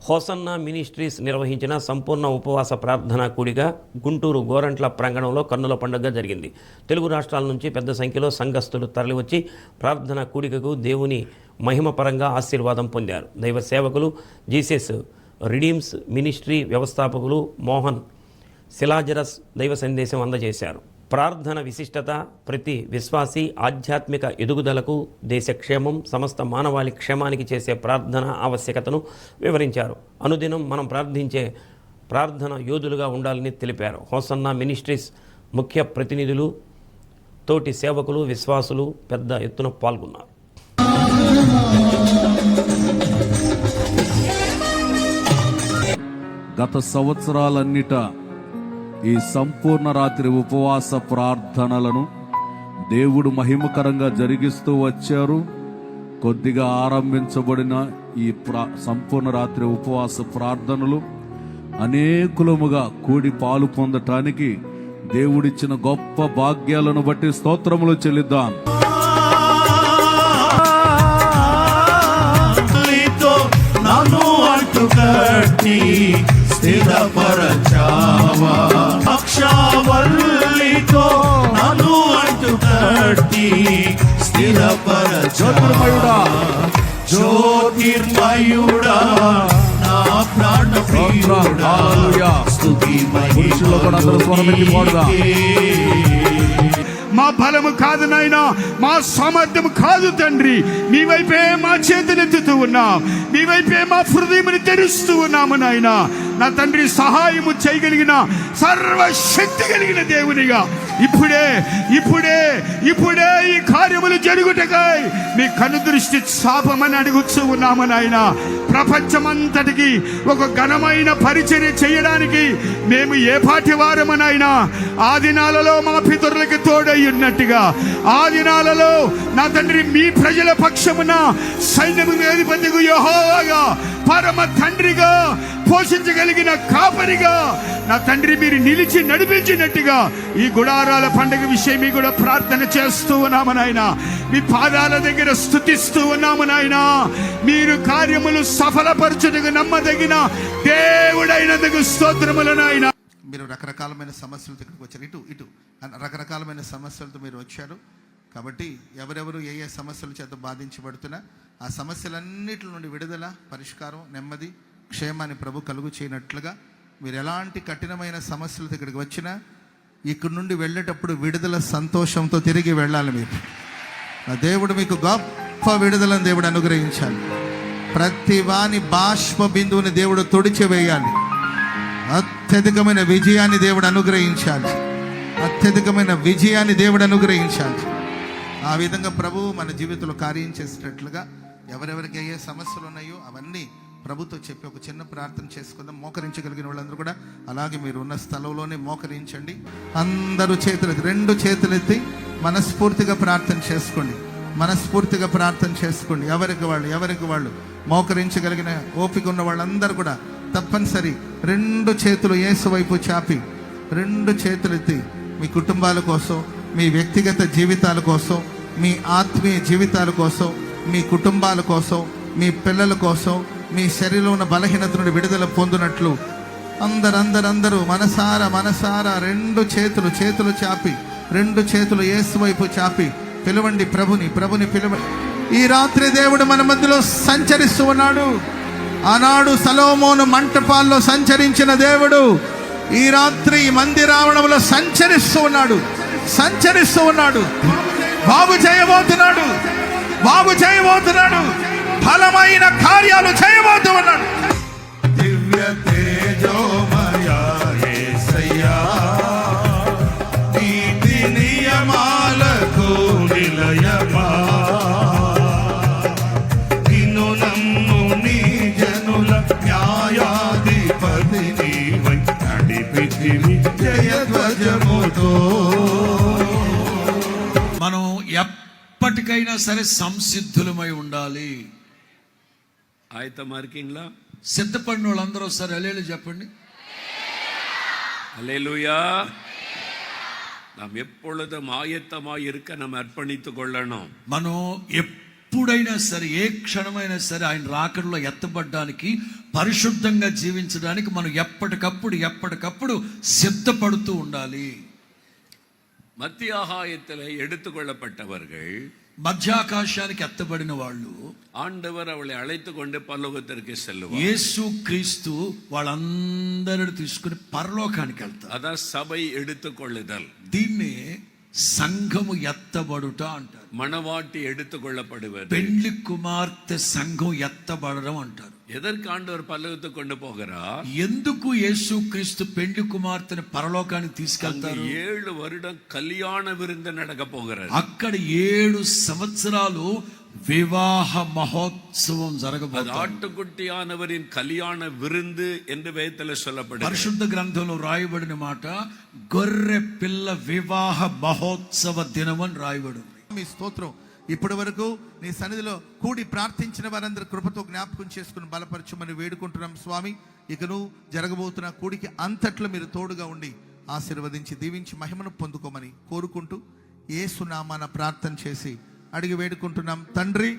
Hosanna ministries నిర్వహించిన సంపూర్ణ ఉపవాస ప్రార్థనా కూడిక గుంటూరు గోరంట్ల ప్రాంగణంలో కన్నుల పండుగ జరిగింది. తెలుగు రాష్ట్రాల నుంచి పెద్ద సంఖ్యలో సంఘస్థులు తరలివచ్చి ప్రార్థనా కూడికకు దేవుని మహిమపరంగా ఆశీర్వాదం పొందారు. దైవ సేవకులు జీసస్ రిడీమ్స్ మినిస్ట్రీ వ్యవస్థాపకులు మోహన్ శిలాజరస్ దైవ సందేశం అందజేశారు. ప్రార్థన విశిష్టత, ప్రతి విశ్వాసి ఆధ్యాత్మిక ఎదుగుదలకు, దేశ క్షేమం, సమస్త మానవాళి క్షేమానికి చేసే ప్రార్థన ఆవశ్యకతను వివరించారు. అనుదినం మనం ప్రార్థించే ప్రార్థన యోధులుగా ఉండాలని తెలిపారు. హోసన్నా మినిస్ట్రీస్ ముఖ్య ప్రతినిధులు, తోటి సేవకులు, విశ్వాసులు పెద్ద ఎత్తున పాల్గొన్నారు. గత సంవత్సరాలన్నిట ఈ సంపూర్ణ రాత్రి ఉపవాస ప్రార్థనలను దేవుడు మహిమకరంగా జరిగిస్తూ వచ్చారు. కొద్దిగా ఆరంభించబడిన ఈ సంపూర్ణ రాత్రి ఉపవాస ప్రార్థనలు అనేకులముగా కూడి పాలు పొందటానికి దేవుడిచ్చిన గొప్ప భాగ్యాలను బట్టి స్తోత్రములు చెల్లిద్దాం. స్థిరపరచావా అక్షావల్లితో నన్ను అంటుకట్టి స్థిరపరచావా జ్యోతిర్మయుడా నా ప్రాణ ప్రియుడా స్తుతి మహిమ మా బలము కాదు నాయనా, మా సామర్థ్యం కాదు తండ్రి. నీ వైపే మా చేతులెత్తుతూ ఉన్నాం, నీ వైపే మా హృదయముని తెరుస్తూ ఉన్నాము నాయనా. నా తండ్రి, సహాయము చేయగలిగిన సర్వశక్తి కలిగిన దేవునిగా ఇప్పుడే ఇప్పుడే ఇప్పుడే ఈ కార్యములు జరుగుటకై మీ కను దృష్టి చాపమని అడుగుతూ ఉన్నాము నాయన. ప్రపంచమంతటికి ఒక ఘనమైన పరిచర్య చేయడానికి మేము ఏ పాటి వారమనైనా ఆ దినాలలో మా పితరులకు తోడై ఉన్నట్టుగా, ఆ దినాలలో నా తండ్రి మీ ప్రజల పక్షమున సైన్యము అధిపతిగా యెహోవాగా పరమ తండ్రిగా పోషించగలిగిన కాపరిగా నా తండ్రి మీరు నిలిచి నడిపించినట్టుగా ఈ గుడారాల పండుగ విషయమీ కూడా ప్రార్థన చేస్తూ ఉన్నాము నాయన. మీ పాదాల దగ్గర స్తుతిస్తూ ఉన్నాము నాయన. మీరు కార్యములు సఫలపరచుటకు నమ్మదగిన దేవుడైనందుకు స్తోత్రములు నాయన. మీరు రకరకాలమైన సమస్యలతో ఇక్కడికి వచ్చారు. ఇటు రకరకాలమైన సమస్యలతో మీరు వచ్చారు కాబట్టి ఎవరెవరు ఏ ఏ సమస్యల చేత బాధించబడుతున్నా ఆ సమస్యలన్నిటి నుండి విడుదల, పరిష్కారం, నెమ్మది, క్షేమాన్ని ప్రభు కలుగు చేయనట్లుగా మీరు ఎలాంటి కఠినమైన సమస్యలతో ఇక్కడికి వచ్చినా ఇక్కడి నుండి వెళ్ళేటప్పుడు విడుదల, సంతోషంతో తిరిగి వెళ్ళాలి. మీరు ఆ దేవుడు మీకు గొప్ప విడుదలను దేవుడు అనుగ్రహించాలి. ప్రతి వాని బాష్ప బిందువుని దేవుడు తుడిచివేయాలి. అత్యధికమైన విజయాన్ని దేవుడు అనుగ్రహించాలి. అత్యధికమైన విజయాన్ని దేవుడు అనుగ్రహించాలి. ఆ విధంగా ప్రభు మన జీవితంలో కార్యం చేసేటట్లుగా ఎవరెవరికి ఏ సమస్యలు ఉన్నాయో అవన్నీ ప్రభుతో చెప్పి ఒక చిన్న ప్రార్థన చేసుకుందాం. మోకరించగలిగిన వాళ్ళందరూ కూడా అలాగే మీరు ఉన్న స్థలంలోనే మోకరించండి. అందరూ రెండు చేతులెత్తి మనస్ఫూర్తిగా ప్రార్థన చేసుకోండి. మనస్ఫూర్తిగా ప్రార్థన చేసుకోండి. ఎవరికి వాళ్ళు మోకరించగలిగిన ఓపిక ఉన్న వాళ్ళందరూ కూడా తప్పనిసరి రెండు చేతులు యేసు వైపు చాపి రెండు చేతులెత్తి మీ కుటుంబాల కోసం, మీ వ్యక్తిగత జీవితాల కోసం, మీ ఆత్మీయ జీవితాల కోసం, మీ కుటుంబాల కోసం, మీ పిల్లల కోసం, మీ శరీరంలో ఉన్న బలహీనత నుండి విడుదల పొందినట్లు అందరూ మనసారా రెండు చేతులు చాపి రెండు చేతులు యేసు వైపు చాపి పిలవండి. ప్రభుని పిలవండి. ఈ రాత్రి దేవుడు మన మధ్యలో సంచరిస్తూ ఉన్నాడు. ఆనాడు సొలొమోను మంటపాల్లో సంచరించిన దేవుడు ఈ రాత్రి మందిరావణంలో సంచరిస్తూ ఉన్నాడు. బాగు చేయబోతున్నాడు. ఫలమైన కార్యాలు చేయబోతూ ఉన్నాడు. దివ్య తేజోమయ యేసయ్యా నీతి నియమాలకు నిలయమా నిన్ను నమ్ము నీ జనుల న్యాయాధిపతి నీవై నడిపితివి జయధ్వజముతో. మనం ఎప్పటికైనా సరే సంసిద్ధులమై ఉండాలి. ஆயத்தமா இருக்கீங்களா? సిద్ధపడిన వాళ్ళందరూ ఒకసారి హల్లెలూయా చెప్పండి. அல்லேலூயா. நாம் எப்பொழுதும் ஆயத்தமாய் இருக்க நம்ம அர்ப்பணித்துக் கொள்ளணும். మనం ఎప్పుడైనా సరే, ఏ క్షణమైనా సరే ఆయన రాకడలో ఎత్తబడ్డానికి, పరిశుద్ధంగా జీవించడానికి మనం ఎప్పటికప్పుడు సిద్ధపడుతూ ఉండాలి. மத்திய ஆகாயத்தில் எடுத்துக்கொள்ளப்பட்டவர்கள், మధ్యాకాశానికి ఎత్తబడిన వాళ్ళు, ஆண்டவர் அவளை அழைத்து கொண்டு பரலோகத்திற்கு செல்லுவார். యేసు క్రీస్తు వాళ్ళందరిని తీసుకుని పరలోకానికి వెళ్తారు. அதான் சபை எடுத்துக்கொள்ளுதல். దీన్నే సంఘము ఎత్తబడుట అంటారు. மணவாட்டி எடுத்துக்கொள்ளப்படுவது. పెళ్లి కుమార్తె సంఘం ఎత్తబడడం అంటారు. எதற்கு ஆண்டவர் பரலோகத்துக்கு கொண்டு போகிறார்? ఎందుకు యేసు క్రీస్తు పెళ్లి కుమార్తెను పరలోకానికి తీసుకెళ్తారు? 7 வருடம் கல்யாண விருந்து நடக்க போகிறது. అక్కడ 7 సంవత్సరాలు వివాహ మహోత్సవం జరగబోతుంది. ஆட்டுக்குட்டியானவரின் கல்யாண விருந்து என்று வேதத்தில் சொல்லப்படுகிறது. పరిశుద్ధ గ్రంథంలో రాయబడిన మాట గొర్రె పిల్ల వివాహ మహోత్సవ దినం అని రాయబడింది. మీ స్తోత్రం. ఇప్పటి వరకు నీ సన్నిధిలో కూడి ప్రార్థించిన వారందరూ కృపతో జ్ఞాపకం చేసుకుని బలపరచమని వేడుకుంటున్నాం స్వామి. ఇకను జరగబోతున్న కూడికి అంతట్లో మీరు తోడుగా ఉండి ఆశీర్వదించి దీవించి మహిమను పొందుకోమని కోరుకుంటూ యేసు నామాన ప్రార్థన చేసి అడిగి వేడుకుంటున్నాం తండ్రి.